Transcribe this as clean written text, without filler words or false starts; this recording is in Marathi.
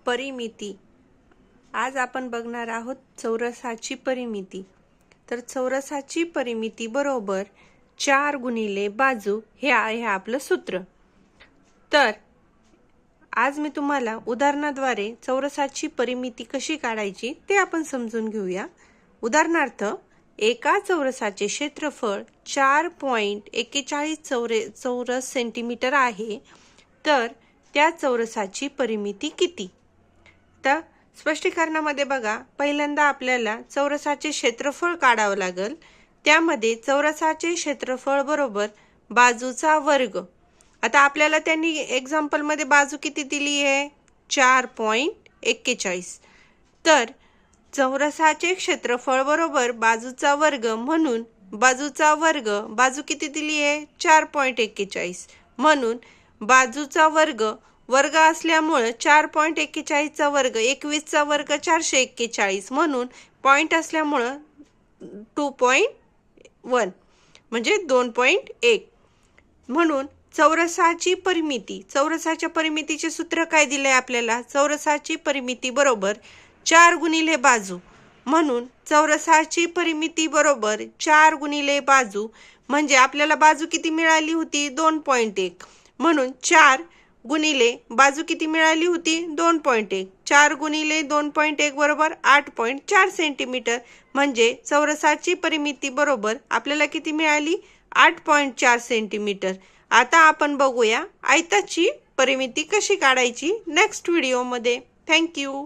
परिमिती। आज आपण बघणार आहोत चौरसाची परिमिती। तर चौरसाची परिमिती बरोबर 4 गुणिले बाजू हे आहे आपलं सूत्र। तर आज मी तुम्हाला उदाहरणाद्वारे चौरसाची परिमिती कशी काढायची ते आपण समजून घेऊया। उदाहरणार्थ एका चौरसाचे क्षेत्रफळ 4.41 चौरस सेंटीमीटर आहे, तर त्या चौरसाची परिमिती किती? तर स्पष्टीकरणामध्ये बघा, पहिल्यांदा आपल्याला चौरसाचे क्षेत्रफळ काढावं लागेल। त्यामध्ये चौरसाचे क्षेत्रफळ बरोबर बाजूचा वर्ग। आता आपल्याला त्यांनी एक्झाम्पल मध्ये बाजू किती दिली आहे? 4.41। तर चौरसाचे क्षेत्रफळ बरोबर बाजूचा वर्ग, म्हणून बाजूचा वर्ग, बाजू किती दिली आहे? 4.41, म्हणून बाजूचा वर्ग, वर्ग असल्यामुळे 4.41 चा वर्ग 21 चा वर्ग 441, म्हणून पॉइंट असल्यामुळे 2.1 म्हणजे 2.1। म्हणून चौरसाची परिमिती, चौरसाच्या परिमितीचे सूत्र काय दिले आपल्याला? चौरसाची परिमिती बरोबर 4 गुणिले बाजू, म्हणून चौरसाची परिमिती बरोबर 4 गुणिले बाजू, म्हणजे आपल्याला बाजू किती मिळाली होती? 2.1, म्हणून 4 गुणिले बाजू किती मिळाली होती? 2.1। 4 गुणिले 2.1 बरोबर 8.4 सेंटीमीटर, म्हणजे चौरसाची परिमिती बरोबर आपल्याला किती मिळाली? 8.4 सेंटीमीटर। आता आपण बघूया आयताची परिमिती कशी काढायची नेक्स्ट व्हिडिओमध्ये। थँक्यू।